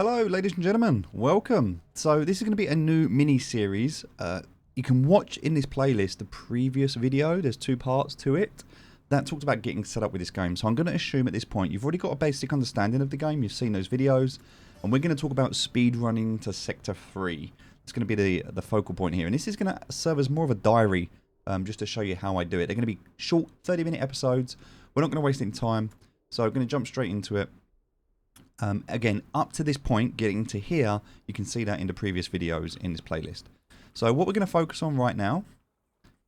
Hello, ladies and gentlemen. Welcome. So this is going to be a new mini-series. You can watch in this playlist the previous video. There's two parts to it. That talked about getting set up with this game. So I'm going to assume at this point you've already got a basic understanding of the game. You've seen those videos. And we're going to talk about speed running to Sector 3. It's going to be the focal point here. And this is going to serve as more of a diary just to show you how I do it. They're going to be short 30-minute episodes. We're not going to waste any time. So I'm going to jump straight into it. Again, up to this point, getting to here, you can see that in the previous videos in this playlist. So what we're going to focus on right now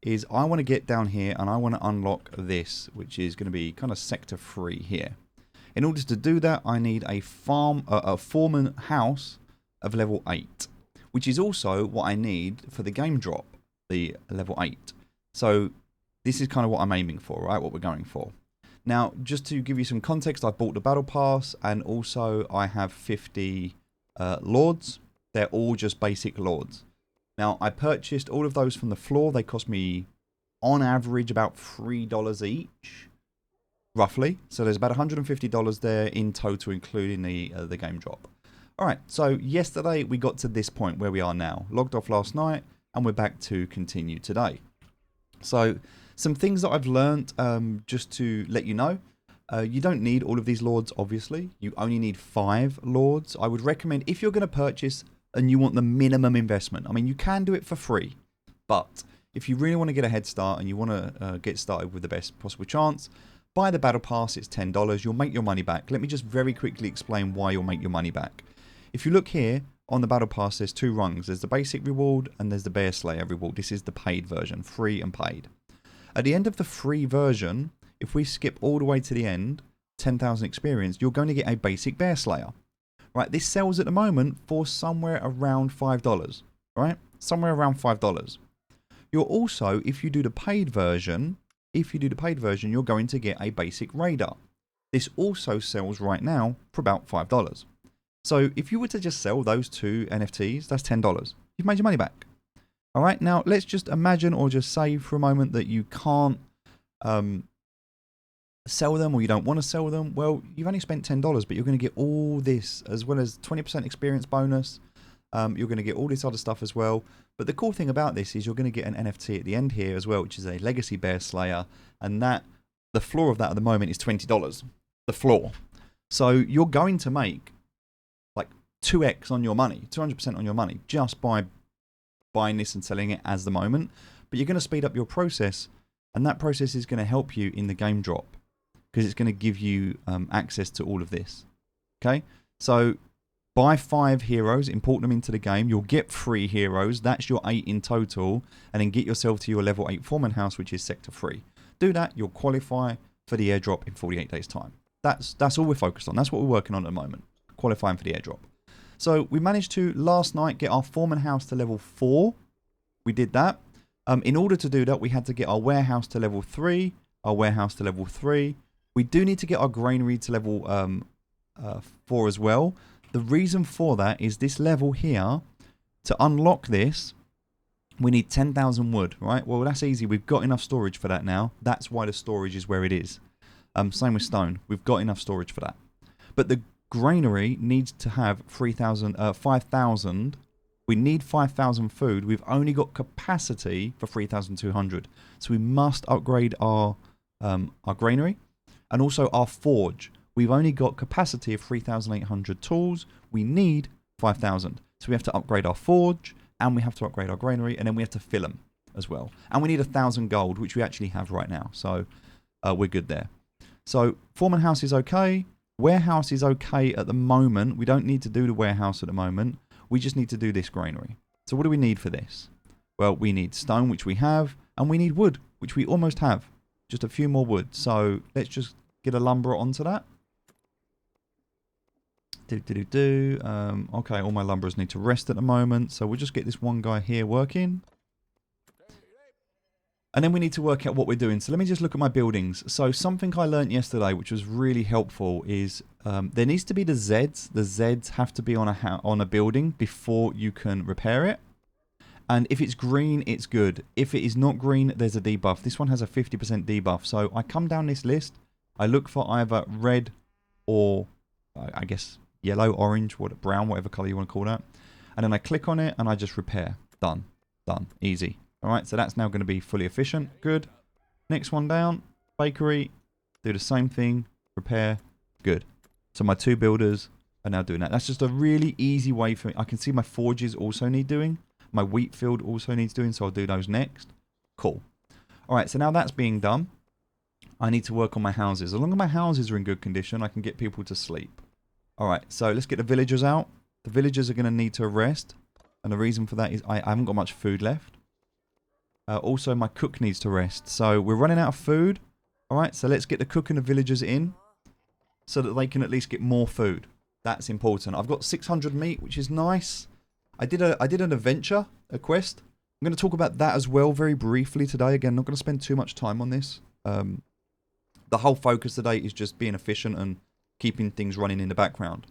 is I want to get down here and I want to unlock this, which is going to be kind of Sector 3 here. In order to do that, I need a foreman house of level 8, which is also what I need for the game drop, the level 8. So this is kind of what I'm aiming for, right? What we're going for. Now, just to give you some context, I bought the Battle Pass and also I have 50 Lords. They're all just basic Lords. Now, I purchased all of those from the floor. They cost me, on average, about $3 each, roughly. So there's about $150 there in total, including the game drop. All right, so yesterday we got to this point where we are now. Logged off last night and we're back to continue today. So some things that I've learned, just to let you know, you don't need all of these Lords, obviously. You only need 5 Lords. I would recommend, if you're going to purchase and you want the minimum investment, I mean, you can do it for free. But if you really want to get a head start and you want to get started with the best possible chance, buy the Battle Pass. It's $10. You'll make your money back. Let me just very quickly explain why you'll make your money back. If you look here on the Battle Pass, there's 2 rungs. There's the basic reward and there's the Bear Slayer reward. This is the paid version, free and paid. At the end of the free version, if we skip all the way to the end, 10,000 experience, you're going to get a basic Bear Slayer. Right, this sells at the moment for somewhere around $5, right? Somewhere around $5. You're also, if you do the paid version, you're going to get a basic Raider. This also sells right now for about $5. So if you were to just sell those 2 NFTs, that's $10. You've made your money back. All right, now let's just imagine or just say for a moment that you can't sell them or you don't want to sell them. Well, you've only spent $10, but you're going to get all this as well as 20% experience bonus. You're going to get all this other stuff as well. But the cool thing about this is you're going to get an NFT at the end here as well, which is a Legacy Bear Slayer. And that the floor of that at the moment is $20, the floor. So you're going to make like 2x on your money, 200% on your money just by buying this and selling it as the moment. But you're going to speed up your process, and that process is going to help you in the game drop because it's going to give you access to all of this. Okay, so buy 5 heroes, import them into the game. You'll get 3 heroes. That's your 8 in total, and then get yourself to your level 8 foreman house, which is Sector 3. Do that, you'll qualify for the airdrop in 48 days time. That's all we're focused on. That's what we're working on at the moment, qualifying for the airdrop. So we managed to, last night, get our foreman house to level 4. We did that. In order to do that, we had to get our warehouse to level 3. Our warehouse to level 3. We do need to get our granary to level 4 as well. The reason for that is this level here, to unlock this, we need 10,000 wood, right? Well, that's easy. We've got enough storage for that now. That's why the storage is where it is. Same with stone. We've got enough storage for that. But the granary needs to have 5,000. We need 5,000 food. We've only got capacity for 3,200. So we must upgrade our granary and also our forge. We've only got capacity of 3,800 tools. We need 5,000. So we have to upgrade our forge and we have to upgrade our granary, and then we have to fill them as well. And we need 1,000 gold, which we actually have right now. So we're good there. So foreman house is okay. Warehouse is okay at the moment. We don't need to do the warehouse at the moment. We just need to do this granary. So what do we need for this? Well, we need stone, which we have, and we need wood, which we almost have. Just a few more wood. So let's just get a lumberer onto that. Okay, all my lumberers need to rest at the moment. So we'll just get this one guy here working. And then we need to work out what we're doing. So let me just look at my buildings. So something I learned yesterday, which was really helpful, is there needs to be the Zeds. The Zeds have to be on a building before you can repair it. And if it's green, it's good. If it is not green, there's a debuff. This one has a 50% debuff. So I come down this list. I look for either red or, I guess, yellow, orange, brown, whatever color you want to call that. And then I click on it and I just repair. Done. Done. Easy. All right, so that's now going to be fully efficient. Good. Next one down, bakery. Do the same thing. Repair. Good. So my 2 builders are now doing that. That's just a really easy way for me. I can see my forges also need doing. My wheat field also needs doing, so I'll do those next. Cool. All right, so now that's being done. I need to work on my houses. As long as my houses are in good condition, I can get people to sleep. All right, so let's get the villagers out. The villagers are going to need to rest. And the reason for that is I haven't got much food left. Also, my cook needs to rest. So we're running out of food. All right, so let's get the cook and the villagers in so that they can at least get more food. That's important. I've got 600 meat, which is nice. I did an adventure, a quest. I'm going to talk about that as well very briefly today. Again, not going to spend too much time on this. The whole focus today is just being efficient and keeping things running in the background.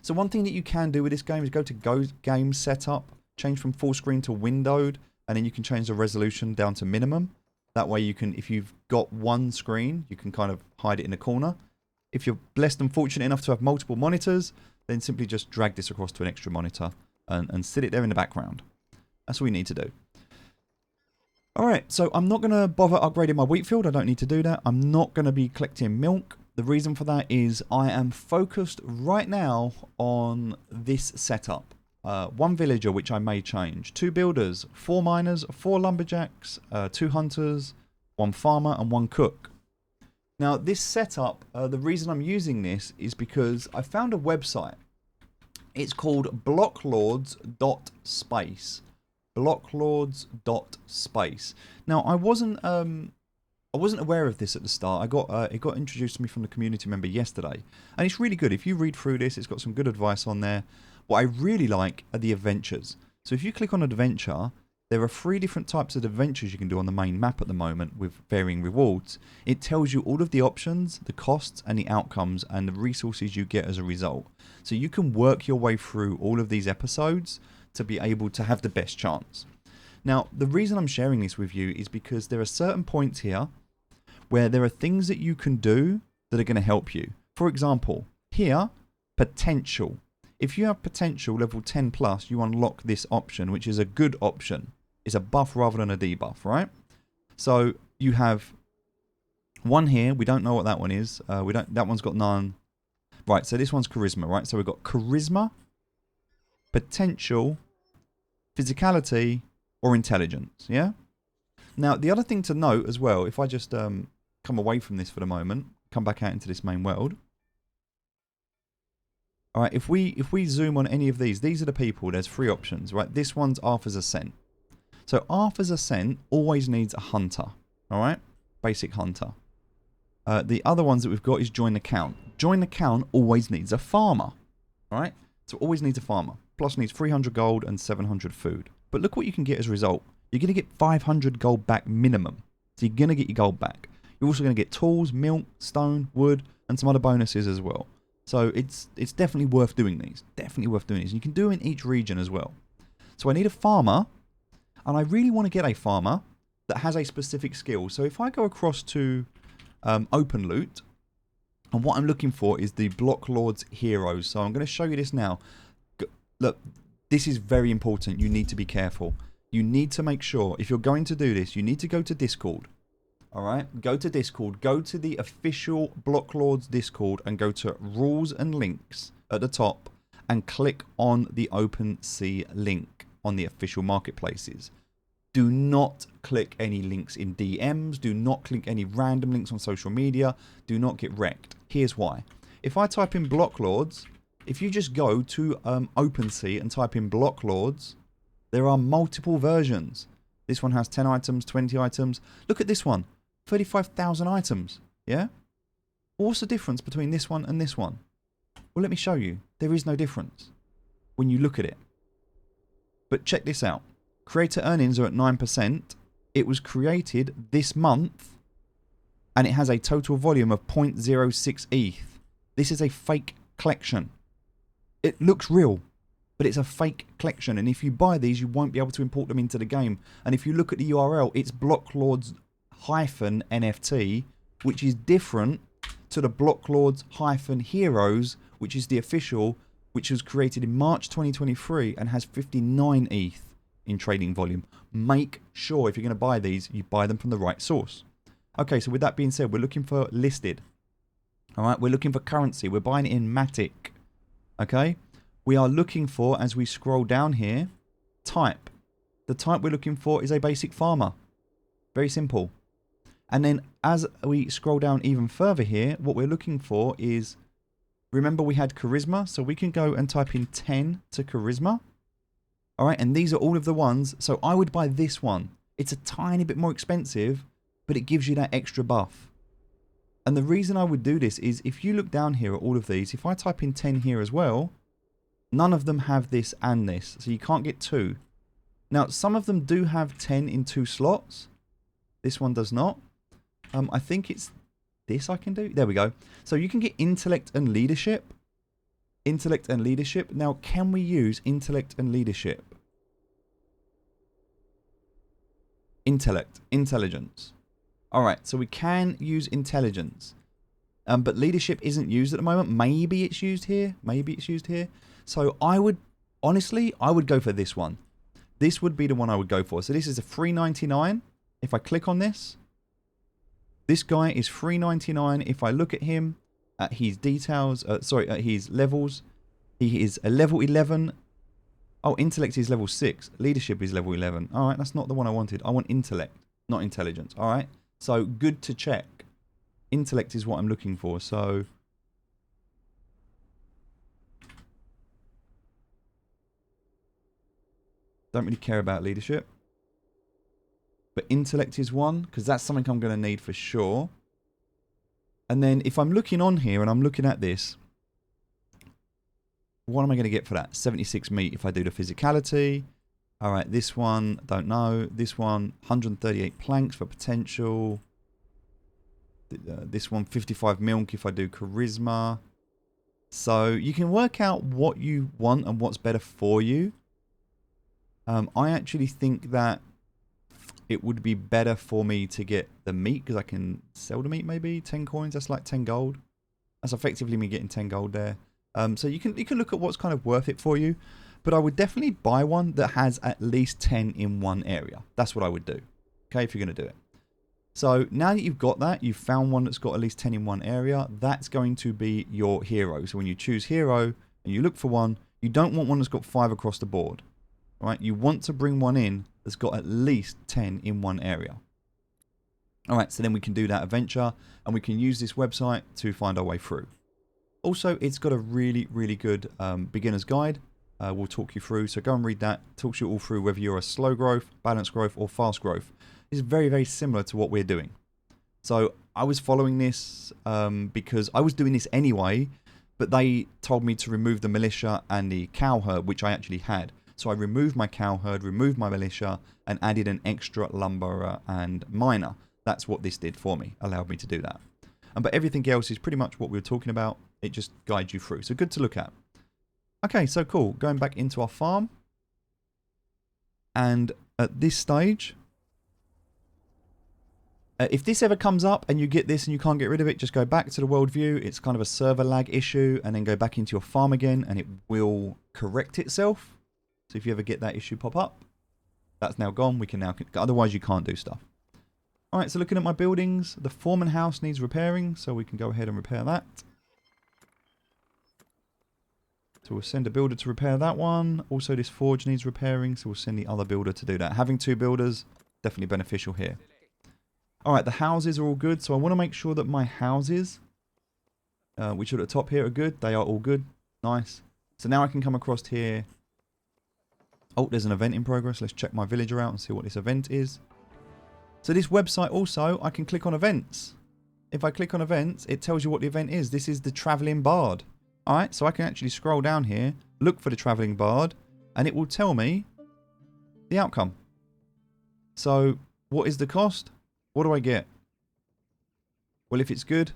So one thing that you can do with this game is go to game setup, change from full screen to windowed, and then you can change the resolution down to minimum. That way you can, if you've got one screen, you can kind of hide it in a corner. If you're blessed and fortunate enough to have multiple monitors, then simply just drag this across to an extra monitor and sit it there in the background. That's all you need to do. Alright, so I'm not going to bother upgrading my wheat field. I don't need to do that. I'm not going to be collecting milk. The reason for that is I am focused right now on this setup. 1 villager, which I may change. 2 builders, 4 miners, 4 lumberjacks, 2 hunters, 1 farmer and 1 cook. Now this setup, the reason I'm using this is because I found a website. It's called BlockLords.space. BlockLords.space. Now I wasn't aware of this at the start. It got introduced to me from the community member yesterday, and it's really good. If you read through this, it's got some good advice on there. What I really like are the adventures. So if you click on adventure, there are 3 different types of adventures you can do on the main map at the moment with varying rewards. It tells you all of the options, the costs and the outcomes and the resources you get as a result. So you can work your way through all of these episodes to be able to have the best chance. Now, the reason I'm sharing this with you is because there are certain points here where there are things that you can do that are going to help you. For example, here, potential. If you have potential level 10 plus, you unlock this option, which is a good option. It's a buff rather than a debuff, right? So you have one here. We don't know what that one is. That one's got none. Right, so this one's charisma, right? So we've got charisma, potential, physicality, or intelligence, yeah? Now, the other thing to note as well, if I just come away from this for the moment, come back out into this main world. All right, if we zoom on any of these are the people. There's 3 options, right? This one's Arthur's Ascent. So Arthur's Ascent always needs a hunter, all right? Basic hunter. The other ones that we've got is Join the Count. Join the Count always needs a farmer, all right? So always needs a farmer. Plus needs 300 gold and 700 food. But look what you can get as a result. You're going to get 500 gold back minimum. So you're going to get your gold back. You're also going to get tools, milk, stone, wood, and some other bonuses as well. So it's definitely worth doing these. Definitely worth doing these. You can do them in each region as well. So I need a farmer. And I really want to get a farmer that has a specific skill. So if I go across to Open Loot. And what I'm looking for is the BlockLords heroes. So I'm going to show you this now. Look, this is very important. You need to be careful. You need to make sure, if you're going to do this, you need to go to Discord. Alright, go to Discord. Go to the official BlockLords Discord and go to Rules and Links at the top and click on the OpenSea link on the official marketplaces. Do not click any links in DMs. Do not click any random links on social media. Do not get wrecked. Here's why. If I type in BlockLords, if you just go to OpenSea and type in BlockLords, there are multiple versions. This one has 10 items, 20 items. Look at this one. 35,000 items. Yeah? What's the difference between this one and this one? Well, let me show you. There is no difference when you look at it. But check this out. Creator earnings are at 9%. It was created this month and it has a total volume of 0.06 ETH. This is a fake collection. It looks real, but it's a fake collection. And if you buy these, you won't be able to import them into the game. And if you look at the URL, it's BlockLords-NFT, which is different to the BlockLords-Heroes, which is the official which was created in March 2023 and has 59 ETH in trading volume. Make sure if you're going to buy these, you buy them from the right source. Okay, so with that being said, we're looking for listed. All right, we're looking for currency. We're buying it in Matic. Okay, we are looking for, as we scroll down here, type. The type we're looking for is a basic farmer. Very simple. And then as we scroll down even further here, what we're looking for is, remember we had charisma, so we can go and type in 10 to charisma. All right, and these are all of the ones. So I would buy this one. It's a tiny bit more expensive, but it gives you that extra buff. And the reason I would do this is if you look down here at all of these, if I type in 10 here as well, none of them have this and this. So you can't get two. Now, some of them do have 10 in 2 slots. This one does not. I think it's this I can do. There we go. So you can get intellect and leadership. Intellect and leadership. Now, can we use intellect and leadership? Intellect. Intelligence. All right. So we can use intelligence. But leadership isn't used at the moment. Maybe it's used here. Maybe it's used here. So I would, honestly, I would go for this one. This would be the one I would go for. So this is a $3.99. If I click on this, this guy is $3.99. If I look at him, at his details, at his levels, he is a level 11. Oh, intellect is level 6. Leadership is level 11. All right, that's not the one I wanted. I want intellect, not intelligence. All right, so good to check. Intellect is what I'm looking for. So don't really care about leadership. But intellect is one, because that's something I'm going to need for sure. And then if I'm looking on here and I'm looking at this, what am I going to get for that? 76 meat if I do the physicality. All right, this one, don't know. This one, 138 planks for potential. This one, 55 milk if I do charisma. So you can work out what you want and what's better for you. I actually think that it would be better for me to get the meat because I can sell the meat maybe 10 coins. That's like 10 gold. That's effectively me getting 10 gold there. So you can look at what's kind of worth it for you, but I would definitely buy one that has at least 10 in one area. That's what I would do. Okay, if you're going to do it. So now that you've got that, you've found one that's got at least 10 in one area. That's going to be your hero. So when you choose hero and you look for one, you don't want one that's got 5 across the board. Right? You want to bring one in that's got at least 10 in one area. All right, so then we can do that adventure and we can use this website to find our way through. Also, it's got a really, really good beginner's guide. We'll talk you through. So go and read that. Talks you all through whether you're a slow growth, balanced growth, or fast growth. It's very, very similar to what we're doing. So I was following this because I was doing this anyway, but they told me to remove the militia and the cow herd, which I actually had. So I removed my cow herd, removed my militia, and added an extra lumberer and miner. That's what this did for me, allowed me to do that. But everything else is pretty much what we were talking about. It just guides you through. So good to look at. Okay, so cool. Going back into our farm. And at this stage, if this ever comes up and you get this and you can't get rid of it, just go back to the world view. It's kind of a server lag issue, and then go back into your farm again and it will correct itself. So if you ever get that issue pop up, that's now gone. We can now, otherwise you can't do stuff. All right, so looking at my buildings, the foreman house needs repairing, so we can go ahead and repair that. So we'll send a builder to repair that one. Also, this forge needs repairing, so we'll send the other builder to do that. Having 2 builders, definitely beneficial here. All right, the houses are all good, so I want to make sure that my houses, which are at the top here, are good. They are all good. Nice. So now I can come across here. Oh, there's an event in progress. Let's check my villager out and see what this event is. So this website also, I can click on events. If I click on events, it tells you what the event is. This is the Traveling Bard. All right, so I can actually scroll down here, look for the Traveling Bard, and it will tell me the outcome. So what is the cost? What do I get? Well, if it's good,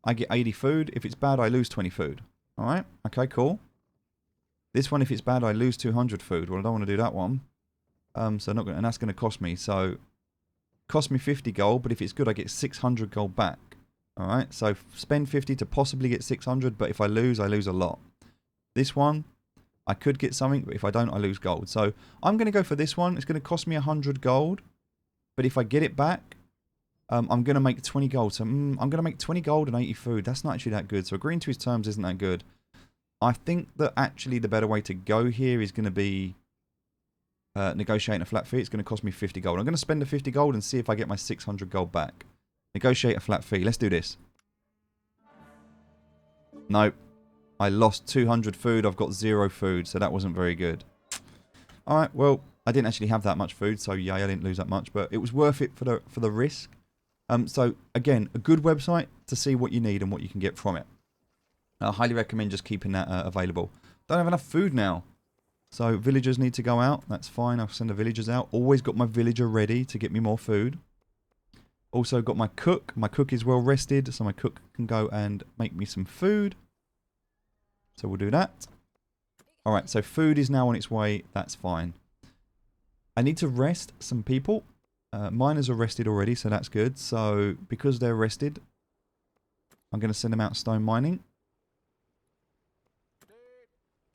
I get 80 food. If it's bad, I lose 20 food. All right, okay, cool. This one, if it's bad, I lose 200 food. Well, I don't want to do that one. So not gonna, and that's going to cost me. So cost me 50 gold, but if it's good, I get 600 gold back. All right, so spend 50 to possibly get 600, but if I lose a lot. This one, I could get something, but if I don't, I lose gold. So I'm going to go for this one. It's going to cost me 100 gold. But if I get it back, I'm going to make 20 gold. So I'm going to make 20 gold and 80 food. That's not actually that good. So agreeing to his terms isn't that good. I think that actually the better way to go here is going to be negotiating a flat fee. It's going to cost me 50 gold. I'm going to spend the 50 gold and see if I get my 600 gold back. Negotiate a flat fee. Let's do this. Nope. I lost 200 food. I've got 0 food, so that wasn't very good. Alright, well, I didn't actually have that much food, so yeah, I didn't lose that much, but it was worth it for the risk. So, again, a good website to see what you need and what you can get from it. I highly recommend just keeping that available. Don't have enough food now. So, villagers need to go out. That's fine. I'll send the villagers out. Always got my villager ready to get me more food. Also got my cook. My cook is well rested, so my cook can go and make me some food. So we'll do that. Alright, so food is now on its way. That's fine. I need to rest some people. Miners are rested already, so that's good. So because they're rested, I'm going to send them out stone mining.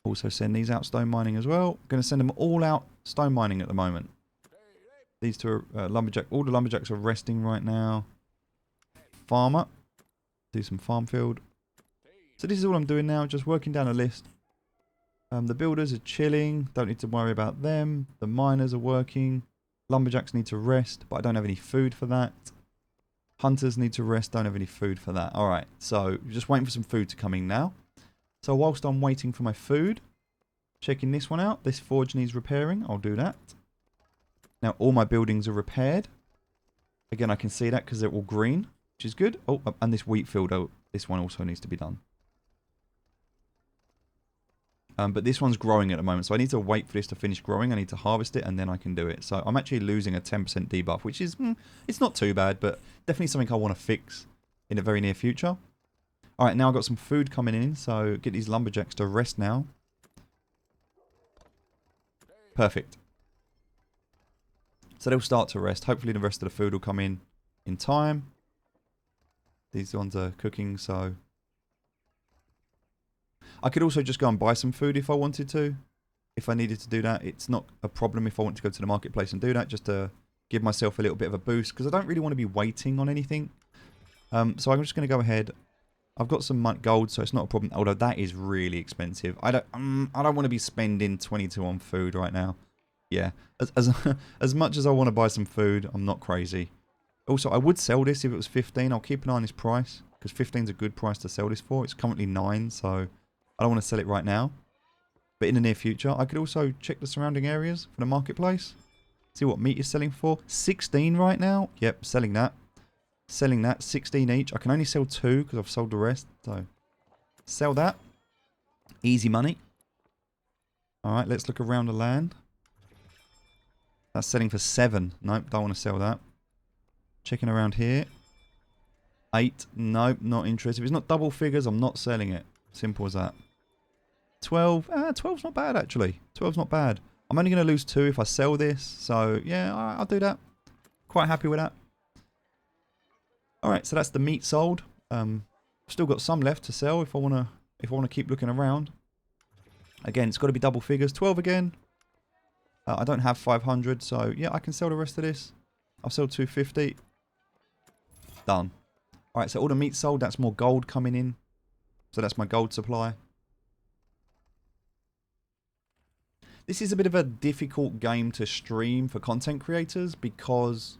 Also send these out stone mining as well. I'm going to send them all out stone mining at the moment. These two are lumberjack. All the lumberjacks are resting right now. Farmer. Do some farm field. So this is all I'm doing now, just working down a list. The builders are chilling, don't need to worry about them. The miners are working. Lumberjacks need to rest, but I don't have any food for that. Hunters need to rest, don't have any food for that. Alright, so just waiting for some food to come in now. So whilst I'm waiting for my food, checking this one out. This forge needs repairing, I'll do that. Now all my buildings are repaired. Again, I can see that because they're all green, which is good. Oh, and this wheat field, this one also needs to be done. But this one's growing at the moment, so I need to wait for this to finish growing. I need to harvest it, and then I can do it. So I'm actually losing a 10% debuff, which is, it's not too bad, but definitely something I want to fix in the very near future. Alright, now I've got some food coming in, so get these lumberjacks to rest now. Perfect. So they'll start to rest. Hopefully the rest of the food will come in time. These ones are cooking, so... I could also just go and buy some food if I wanted to. If I needed to do that. It's not a problem if I want to go to the marketplace and do that. Just to give myself a little bit of a boost. Because I don't really want to be waiting on anything. So I'm just going to go ahead. I've got some gold, so it's not a problem. Although that is really expensive. I don't want to be spending 22 on food right now. Yeah. As much as I want to buy some food, I'm not crazy. Also, I would sell this if it was 15. I'll keep an eye on this price. Because 15 is a good price to sell this for. It's currently 9, so... I don't want to sell it right now, but in the near future, I could also check the surrounding areas for the marketplace. See what meat is selling for. 16 right now. Yep, selling that. Selling that. 16 each. I can only sell 2 because I've sold the rest. So, sell that. Easy money. Alright, let's look around the land. That's selling for 7. Nope, don't want to sell that. Checking around here. 8. Nope, not interested. If it's not double figures, I'm not selling it. Simple as that. 12. 12's not bad, actually. 12's not bad. I'm only going to lose 2 if I sell this. So, yeah, I'll do that. Quite happy with that. Alright, so that's the meat sold. Still got some left to sell if I want to keep looking around. Again, it's got to be double figures. 12 again. I don't have 500, so yeah, I can sell the rest of this. I'll sell 250. Done. Alright, so all the meat sold. That's more gold coming in. So that's my gold supply. This is a bit of a difficult game to stream for content creators because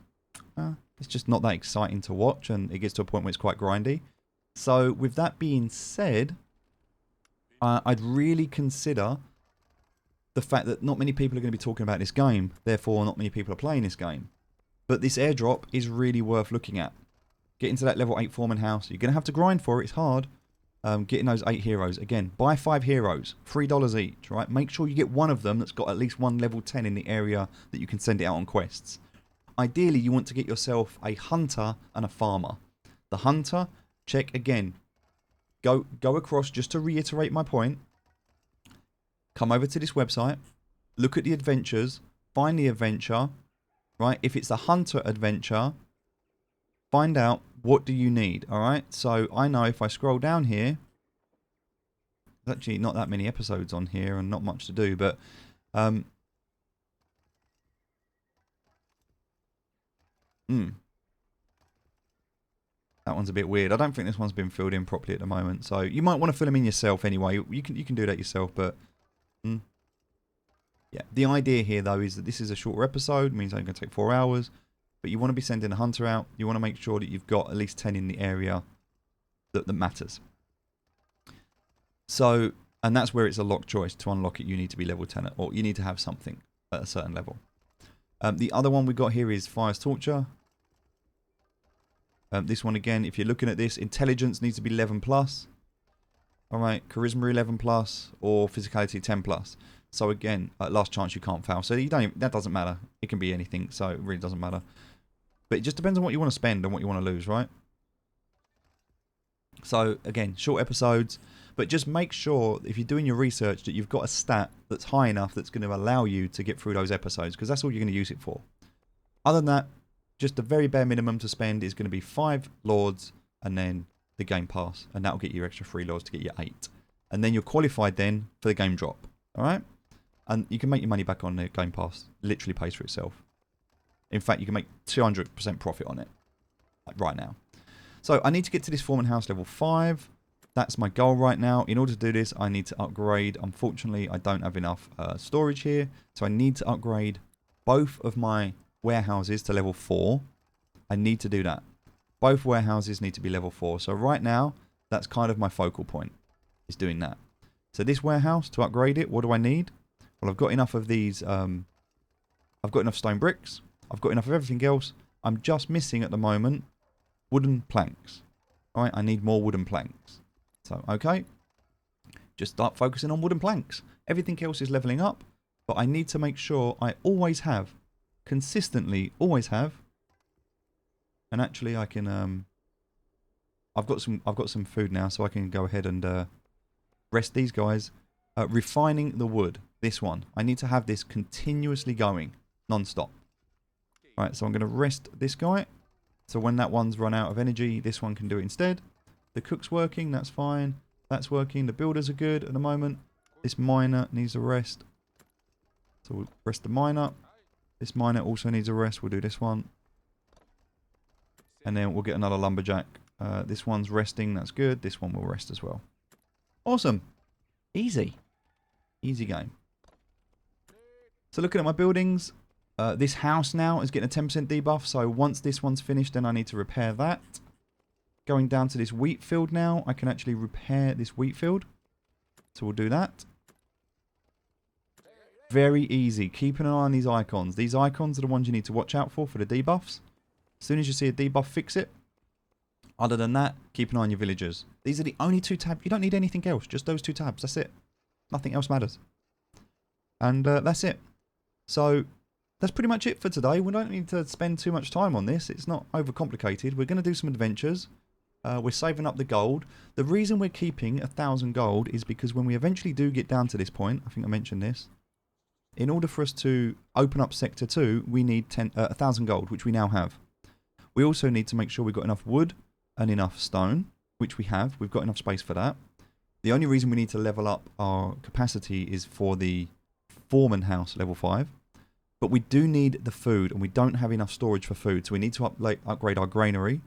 it's just not that exciting to watch and it gets to a point where it's quite grindy. So with that being said, I'd really consider the fact that not many people are going to be talking about this game. Therefore, not many people are playing this game. But this airdrop is really worth looking at. Getting to that level 8 foreman house. You're going to have to grind for it. It's hard. Getting those 8 heroes. Again, buy 5 heroes. $3 each, right? Make sure you get one of them that's got at least one level 10 in the area that you can send it out on quests. Ideally, you want to get yourself a hunter and a farmer. The hunter, check again. Go across, just to reiterate my point. Come over to this website. Look at the adventures. Find the adventure, right? If it's a hunter adventure, find out what do you need, alright? So I know if I scroll down here, There's actually not that many episodes on here and not much to do, but that one's a bit weird. I don't think this one's been filled in properly at the moment, so you might want to fill them in yourself anyway. You can do that yourself, but yeah. The idea here though is that this is a shorter episode, means it's only going to take 4 hours, but you want to be sending a hunter out. You want to make sure that you've got at least 10 in the area that matters. So, and that's where it's a lock choice. To unlock it, you need to be level 10, or you need to have something at a certain level. The other one we got here is Fire's Torture. This one again, if you're looking at this, intelligence needs to be 11 plus. Alright, charisma 11 plus, or physicality 10 plus. So again, at last chance you can't fail. So you don't even, that doesn't matter. It can be anything, so it really doesn't matter. But it just depends on what you want to spend and what you want to lose, right? So again, short episodes, but just make sure if you're doing your research that you've got a stat that's high enough that's going to allow you to get through those episodes, because that's all you're going to use it for. Other than that, just the very bare minimum to spend is going to be 5 Lords and then the Game Pass, and that'll get you extra 3 Lords to get you 8. And then you're qualified then for the game drop, alright? And you can make your money back on the Game Pass. It literally pays for itself. In fact, you can make 200% profit on it, like right now. So I need to get to this Foreman House level 5. That's my goal right now. In order to do this, I need to upgrade. Unfortunately, I don't have enough storage here. So I need to upgrade both of my warehouses to level 4. I need to do that. Both warehouses need to be level 4. So right now, that's kind of my focal point, is doing that. So this warehouse, to upgrade it, what do I need? Well, I've got enough of these. I've got enough stone bricks. I've got enough of everything else. I'm just missing at the moment wooden planks. All right, I need more wooden planks. So, okay. Just start focusing on wooden planks. Everything else is leveling up, but I need to make sure I always have, consistently always have. And actually I can I've got some food now, so I can go ahead and rest these guys. Refining the wood, this one. I need to have this continuously going, non-stop. Alright, so I'm going to rest this guy. So when that one's run out of energy, this one can do it instead. The cook's working, that's fine. That's working. The builders are good at the moment. This miner needs a rest. So we'll rest the miner. This miner also needs a rest. We'll do this one. And then we'll get another lumberjack. This one's resting, that's good. This one will rest as well. Awesome. Easy. Easy game. So looking at my buildings, this house now is getting a 10% debuff. So once this one's finished, then I need to repair that. Going down to this wheat field now, I can actually repair this wheat field. So we'll do that. Very easy. Keeping an eye on these icons. These icons are the ones you need to watch out for the debuffs. As soon as you see a debuff, fix it. Other than that, keep an eye on your villagers. These are the only 2 tabs. You don't need anything else. Just those 2 tabs. That's it. Nothing else matters. And that's it. So that's pretty much it for today. We don't need to spend too much time on this. It's not overcomplicated. We're going to do some adventures. We're saving up the gold. The reason we're keeping 1,000 gold is because when we eventually do get down to this point, I think I mentioned this, in order for us to open up Sector 2, we need 1,000 gold, which we now have. We also need to make sure we've got enough wood and enough stone, which we have. We've got enough space for that. The only reason we need to level up our capacity is for the Foreman House level 5. But we do need the food, and we don't have enough storage for food. So we need to upgrade our granary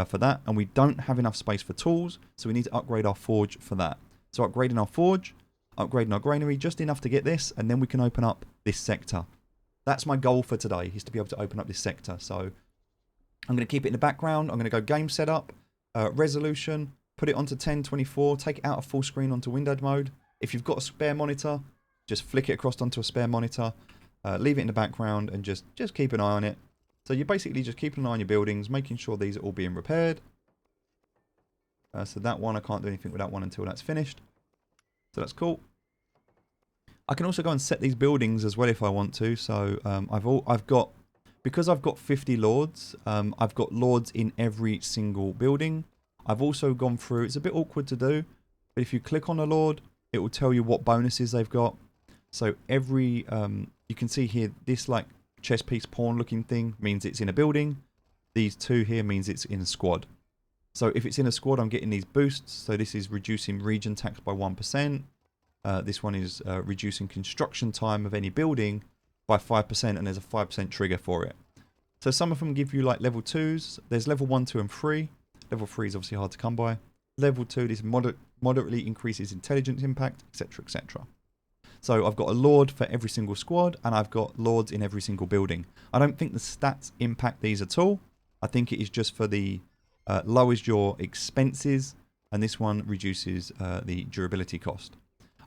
for that. And we don't have enough space for tools, so we need to upgrade our forge for that. So upgrading our forge, upgrading our granary, just enough to get this, and then we can open up this sector. That's my goal for today, is to be able to open up this sector. So I'm going to keep it in the background. I'm going to go game setup, resolution, put it onto 1024, take it out of full screen onto windowed mode. If you've got a spare monitor, just flick it across onto a spare monitor, leave it in the background, and just keep an eye on it. So you're basically just keeping an eye on your buildings, making sure these are all being repaired. So that one, I can't do anything with that one until that's finished. So that's cool. I can also go and set these buildings as well if I want to. So I've got, because I've got 50 lords, I've got lords in every single building. I've also gone through, it's a bit awkward to do, but if you click on a lord, it will tell you what bonuses they've got. So every, you can see here, this like chess piece pawn looking thing means it's in a building. These 2 here means it's in a squad. So if it's in a squad, I'm getting these boosts. So this is reducing region tax by 1%. This one is reducing construction time of any building by 5%, and there's a 5% trigger for it. So some of them give you like level 2s. There's level 1, 2, and 3. Level 3 is obviously hard to come by. Level 2, this moderately increases intelligence impact, etc., etc. So I've got a Lord for every single squad, and I've got Lords in every single building. I don't think the stats impact these at all. I think it is just for the lowers your expenses, and this one reduces the durability cost.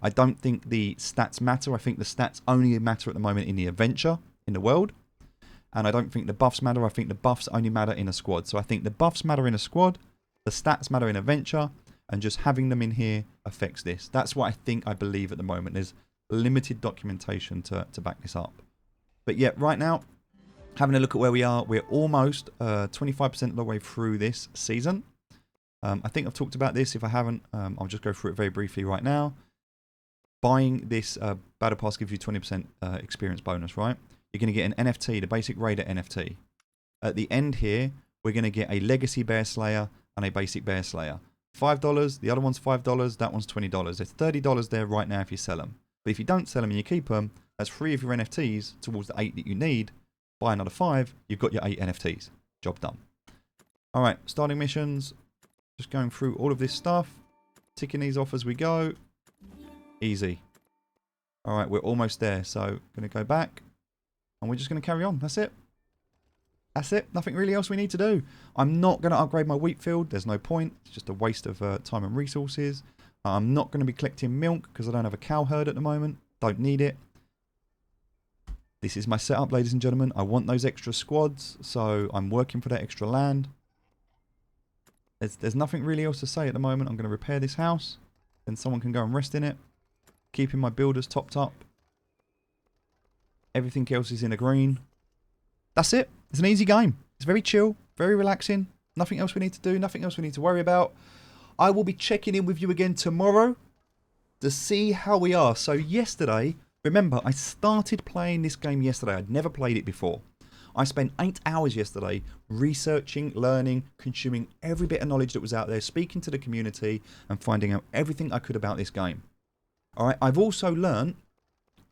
I don't think the stats matter. I think the stats only matter at the moment in the adventure, in the world. And I don't think the buffs matter. I think the buffs only matter in a squad. So I think the buffs matter in a squad, the stats matter in adventure, and just having them in here affects this. That's what I believe at the moment. There's limited documentation to back this up. But yeah, right now, having a look at where we are, we're almost 25% of the way through this season. I think I've talked about this. If I haven't, I'll just go through it very briefly right now. Buying this Battle Pass gives you 20% experience bonus, right? You're going to get an NFT, the basic Raider NFT. At the end here, we're going to get a Legacy Bear Slayer and a Basic Bear Slayer. $5, the other one's $5, that one's $20. There's $30 there right now if you sell them. But if you don't sell them and you keep them, that's 3 of your NFTs towards the 8 that you need. Buy another 5, you've got your 8 NFTs. Job done. Alright, starting missions. Just going through all of this stuff. Ticking these off as we go. Easy. Alright, we're almost there. So, going to go back. And we're just going to carry on. That's it. That's it. Nothing really else we need to do. I'm not going to upgrade my wheat field. There's no point. It's just a waste of time and resources. I'm not going to be collecting milk because I don't have a cow herd at the moment. Don't need it. This is my setup, ladies and gentlemen. I want those extra squads, so I'm working for that extra land. There's nothing really else to say at the moment. I'm going to repair this house. Then someone can go and rest in it. Keeping my builders topped up. Everything else is in a green. That's it. It's an easy game. It's very chill, very relaxing. Nothing else we need to do. Nothing else we need to worry about. I will be checking in with you again tomorrow to see how we are. So yesterday, remember, I started playing this game yesterday. I'd never played it before. I spent 8 hours yesterday researching, learning, consuming every bit of knowledge that was out there, speaking to the community and finding out everything I could about this game. All right, I've also learned,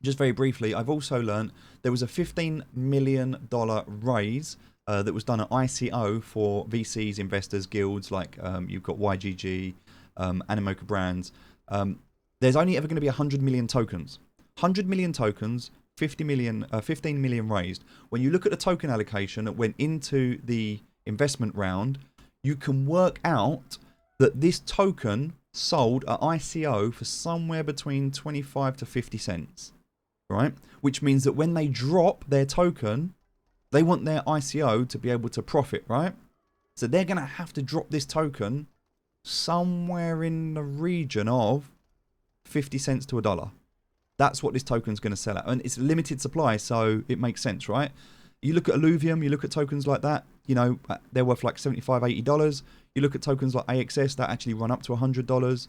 just very briefly, I've also learned there was a $15 million raise that was done at ICO for VCs, investors, guilds, like you've got YGG, Animoca Brands. There's only ever going to be 100 million tokens. 100 million tokens, 15 million raised. When you look at the token allocation that went into the investment round, you can work out that this token sold at ICO for somewhere between 25 to 50 cents. Right? Which means that when they drop their token, they want their ICO to be able to profit, right? So they're going to have to drop this token somewhere in the region of 50 cents to $1. That's what this token's going to sell at. And it's limited supply, so it makes sense, right? You look at Alluvium, you look at tokens like that, you know, they're worth like $75, $80. You look at tokens like AXS, that actually run up to $100.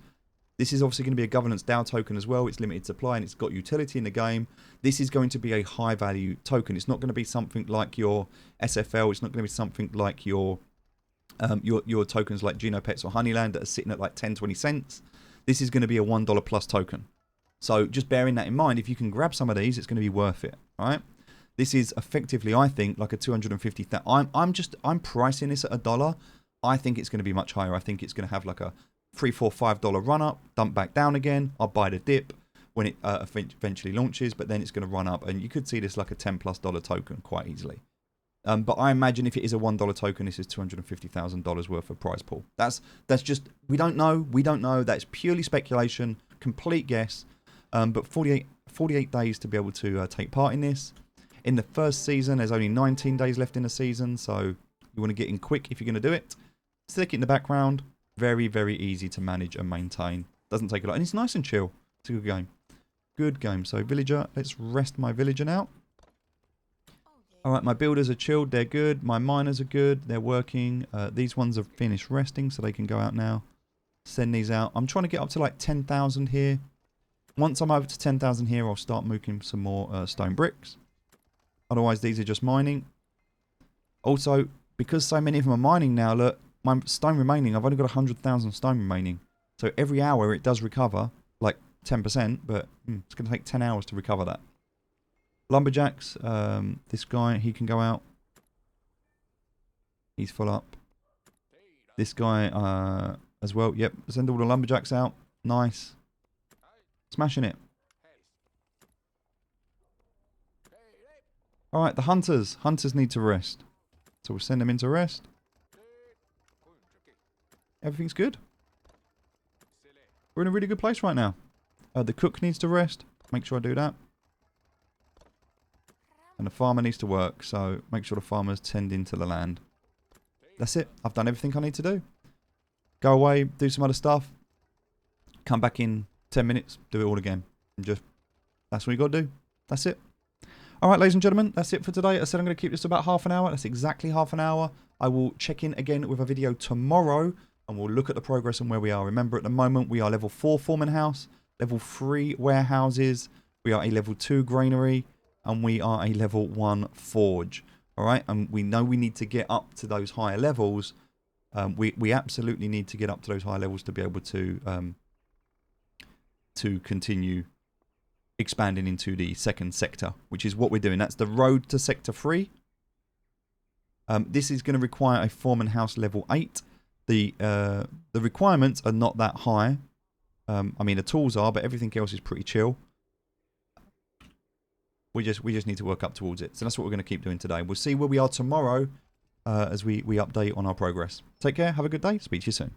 This is obviously going to be a governance DAO token as well. It's limited supply and it's got utility in the game. This is going to be a high value token. It's not going to be something like your SFL. It's not going to be something like your tokens like Genopets or Honeyland that are sitting at like 10, 20 cents. This is going to be a $1 plus token. So just bearing that in mind, if you can grab some of these, it's going to be worth it, right? This is effectively, I think, like a 250,000. I'm pricing this at $1. I think it's going to be much higher. I think it's going to have like a $3, $4, $5 run up, dump back down again. I'll buy the dip when it eventually launches, but then it's going to run up, and you could see this like a $10+ token quite easily. But I imagine if it is a $1 token, this is $250,000 worth of prize pool. That's just, we don't know. That's purely speculation, complete guess. But 48 days to be able to take part in this. In the first season, there's only 19 days left in the season, so you want to get in quick if you're going to do it. Stick it in the background. Very, very easy to manage and maintain. Doesn't take a lot. And it's nice and chill. It's a good game. Good game. So villager, let's rest my villager now. Alright, my builders are chilled. They're good. My miners are good. They're working. These ones have finished resting, so they can go out now. Send these out. I'm trying to get up to like 10,000 here. Once I'm over to 10,000 here, I'll start mooking some more stone bricks. Otherwise, these are just mining. Also, because so many of them are mining now, look, my stone remaining, I've only got 100,000 stone remaining. So every hour it does recover, like 10%, but it's going to take 10 hours to recover that. Lumberjacks, this guy, he can go out. He's full up. This guy as well. Yep, send all the lumberjacks out. Nice. Smashing it. Alright, the hunters. Hunters need to rest. So we'll send them into rest. Everything's good. We're in a really good place right now. The cook needs to rest. Make sure I do that. And the farmer needs to work. So make sure the farmer's tending to the land. That's it. I've done everything I need to do. Go away, do some other stuff. Come back in 10 minutes, do it all again. And just, that's what you got to do. That's it. Alright, ladies and gentlemen, that's it for today. I said I'm going to keep this about half an hour. That's exactly half an hour. I will check in again with a video tomorrow, and we'll look at the progress and where we are. Remember, at the moment, we are level 4 foreman house, level 3 warehouses, we are a level 2 granary, and we are a level 1 forge. Alright, and we know we need to get up to those higher levels. We absolutely need to get up to those higher levels to be able to continue expanding into the second sector, which is what we're doing. That's the road to sector 3. This is going to require a foreman house level 8. The requirements are not that high. I mean, the tools are, but everything else is pretty chill. We just need to work up towards it. So that's what we're going to keep doing today. We'll see where we are tomorrow as we update on our progress. Take care. Have a good day. Speak to you soon.